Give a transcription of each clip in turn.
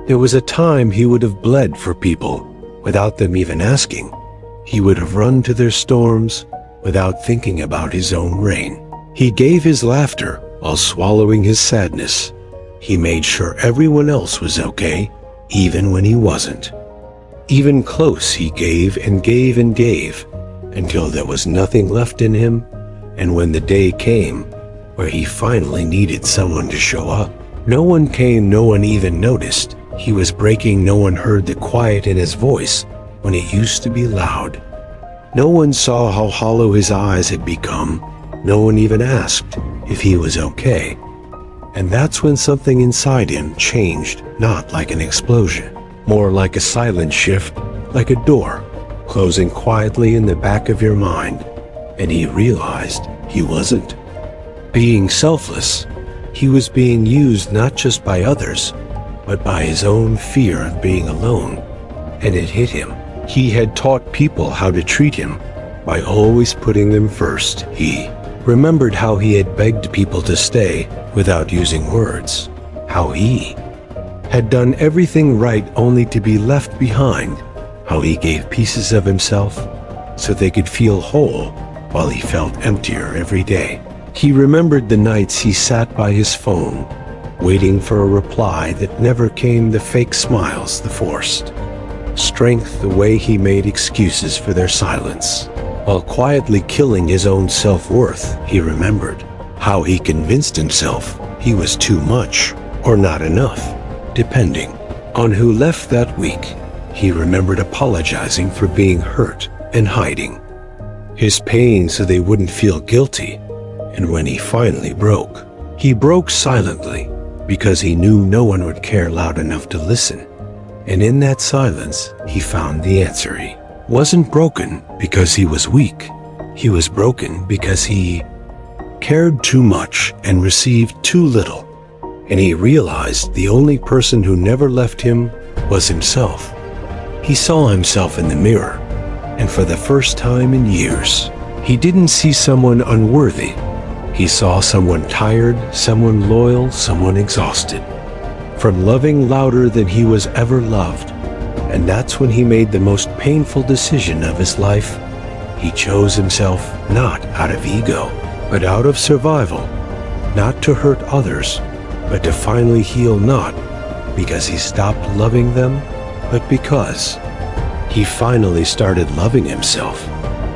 There was a time he would have bled for people without them even asking. He would have run to their storms without thinking about his own rain. He gave his laughter while swallowing his sadness. He made sure everyone else was okay, even when he wasn't. Even close, he gave and gave and gave until there was nothing left in him, and when the day came where he finally needed someone to show up, no one came, no one even noticed. He was breaking, no one heard the quiet in his voice when it used to be loud. No one saw how hollow his eyes had become. No one even asked if he was okay. And that's when something inside him changed, not like an explosion, more like a silent shift, like a door closing quietly in the back of your mind. And he realized he wasn't being selfless. He was being used not just by others, but by his own fear of being alone. And it hit him. He had taught people how to treat him by always putting them first. He remembered how he had begged people to stay without using words, how he had done everything right only to be left behind, how he gave pieces of himself so they could feel whole while he felt emptier every day. He remembered the nights he sat by his phone, waiting for a reply that never came, the fake smiles, the forced strength, the way he made excuses for their silence, while quietly killing his own self-worth. He remembered how he convinced himself he was too much or not enough, depending on who left that week. He remembered apologizing for being hurt and hiding his pain so they wouldn't feel guilty. And when he finally broke, he broke silently because he knew no one would care loud enough to listen. And in that silence, he found the answer. He wasn't broken because he was weak. He was broken because he cared too much and received too little. And he realized the only person who never left him was himself. He saw himself in the mirror, and for the first time in years, he didn't see someone unworthy. He saw someone tired, someone loyal, someone exhausted from loving louder than he was ever loved. And that's when he made the most painful decision of his life. He chose himself not out of ego, but out of survival, not to hurt others, but to finally heal, not because he stopped loving them, but because he finally started loving himself.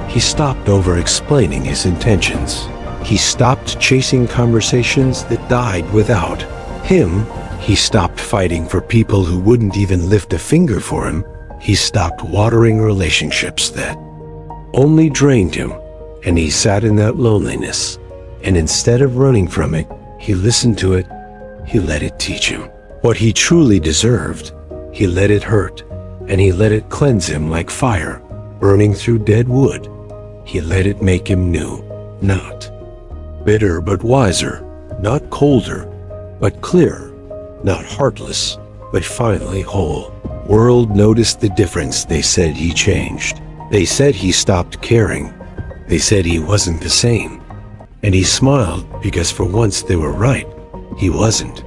He stopped over-explaining his intentions. He stopped chasing conversations that died without him. He stopped fighting for people who wouldn't even lift a finger for him. He stopped watering relationships that only drained him. And he sat in that loneliness. And instead of running from it, he listened to it. He let it teach him what he truly deserved. He let it hurt, and he let it cleanse him like fire burning through dead wood. He let it make him new, not bitter but wiser, not colder but clearer, not heartless but finally whole. World noticed the difference. They said he changed. They said he stopped caring. They said he wasn't the same. And he smiled because for once they were right. He wasn't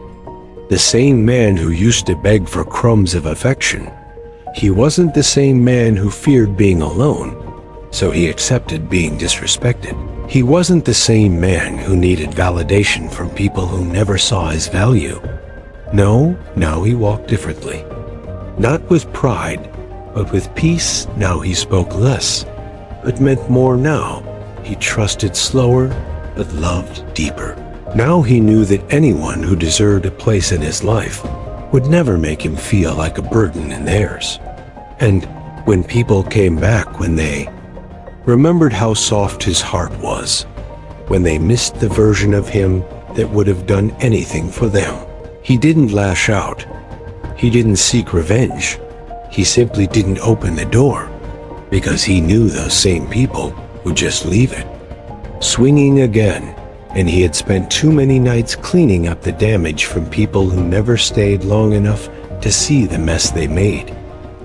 the same man who used to beg for crumbs of affection. He wasn't the same man who feared being alone, so he accepted being disrespected. He wasn't the same man who needed validation from people who never saw his value. No, now he walked differently. Not with pride, but with peace. Now he spoke less, but meant more. Now he trusted slower, but loved deeper. Now he knew that anyone who deserved a place in his life would never make him feel like a burden in theirs. And when people came back, when they remembered how soft his heart was, when they missed the version of him that would have done anything for them, he didn't lash out. He didn't seek revenge. He simply didn't open the door because he knew those same people would just leave it swinging again. And he had spent too many nights cleaning up the damage from people who never stayed long enough to see the mess they made.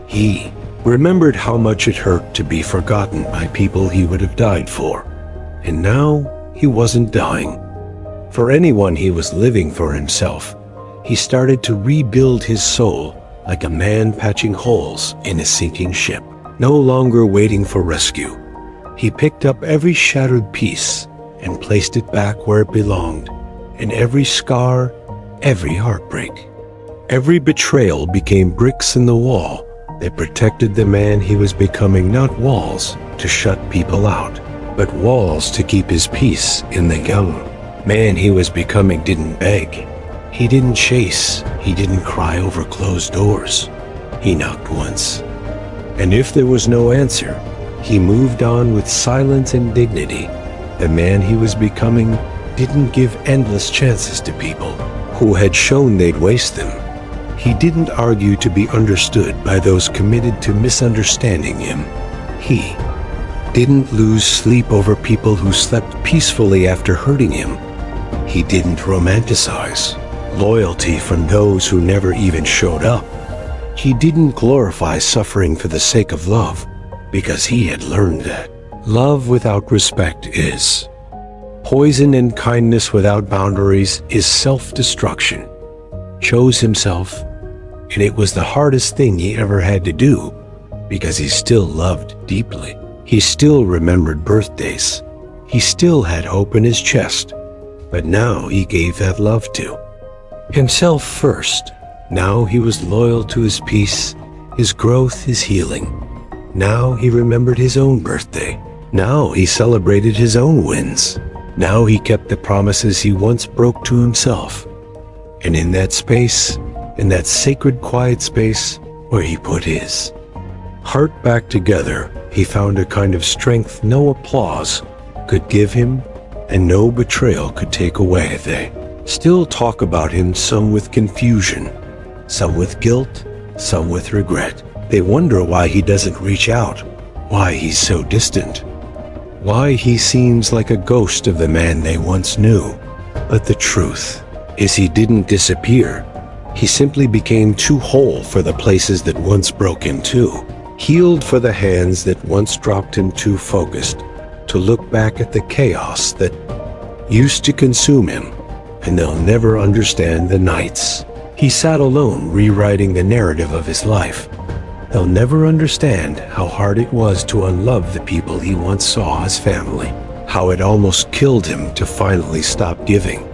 He remembered how much it hurt to be forgotten by people he would have died for. And now he wasn't dying for anyone. He was living for himself. He started to rebuild his soul like a man patching holes in a sinking ship, no longer waiting for rescue. He picked up every shattered piece and placed it back where it belonged, and every scar, every heartbreak, every betrayal became bricks in the wall that protected the man he was becoming, not walls to shut people out, but walls to keep his peace in the young man he was becoming didn't beg. He didn't chase. He didn't cry over closed doors. He knocked once. And if there was no answer, he moved on with silence and dignity. The man he was becoming didn't give endless chances to people who had shown they'd waste them. He didn't argue to be understood by those committed to misunderstanding him. He didn't lose sleep over people who slept peacefully after hurting him. He didn't romanticize loyalty from those who never even showed up. He didn't glorify suffering for the sake of love, because he had learned that love without respect is poison, and kindness without boundaries is self-destruction. Chose himself, and it was the hardest thing he ever had to do, because he still loved deeply. He still remembered birthdays. He still had hope in his chest, but now he gave that love to himself first. Now he was loyal to his peace, his growth, his healing. Now he remembered his own birthday. Now he celebrated his own wins. Now he kept the promises he once broke to himself. And in that space, in that sacred quiet space where he put his heart back together, he found a kind of strength no applause could give him and no betrayal could take away. They still talk about him, some with confusion, some with guilt, some with regret. They wonder why he doesn't reach out, why he's so distant, why he seems like a ghost of the man they once knew. But the truth is, he didn't disappear. He simply became too whole for the places that once broke him too, healed for the hands that once dropped him, too focused to look back at the chaos that used to consume him. And they'll never understand the nights he sat alone rewriting the narrative of his life. They'll never understand how hard it was to unlove the people he once saw as family, how it almost killed him to finally stop giving.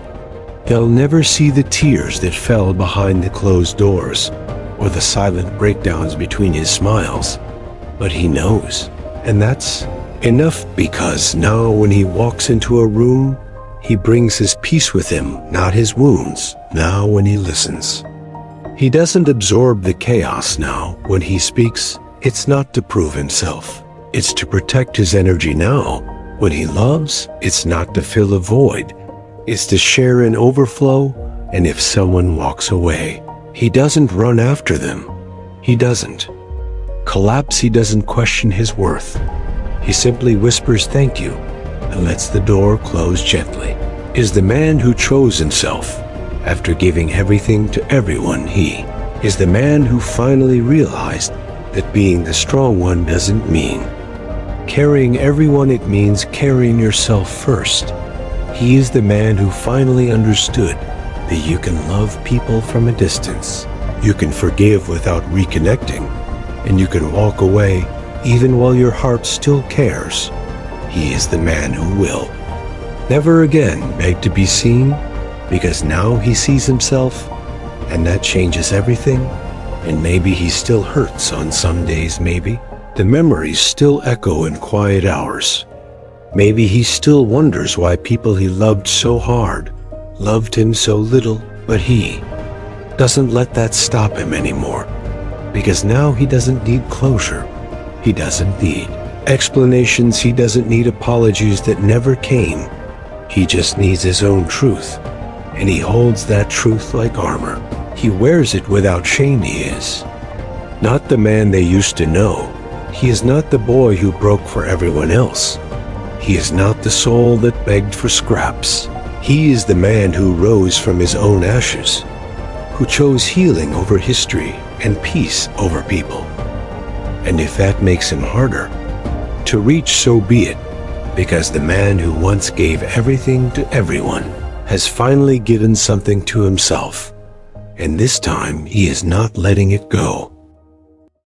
They'll never see the tears that fell behind the closed doors, or the silent breakdowns between his smiles. But he knows, and that's enough, because now when he walks into a room, he brings his peace with him, not his wounds. Now when he listens, he doesn't absorb the chaos. Now when he speaks, it's not to prove himself, it's to protect his energy. Now when he loves, it's not to fill a void, it's to share an overflow. And if someone walks away, he doesn't run after them. He doesn't collapse. He doesn't question his worth. He simply whispers thank you and lets the door close gently. Is the man who chose himself after giving everything to everyone. He is the man who finally realized that being the strong one doesn't mean carrying everyone, it means carrying yourself first. He is the man who finally understood that you can love people from a distance, you can forgive without reconnecting, and you can walk away even while your heart still cares. He is the man who will never again beg to be seen, because now he sees himself, and that changes everything. And maybe he still hurts on some days, maybe the memories still echo in quiet hours. Maybe he still wonders why people he loved so hard loved him so little, but he doesn't let that stop him anymore, because now he doesn't need closure. He doesn't need explanations. He doesn't need apologies that never came. He just needs his own truth, and he holds that truth like armor. He wears it without shame. He is not the man they used to know. He is not the boy who broke for everyone else. He is not the soul that begged for scraps. He is the man who rose from his own ashes, who chose healing over history and peace over people. And if that makes him harder to reach, so be it, because the man who once gave everything to everyone has finally given something to himself. and this time he is not letting it go.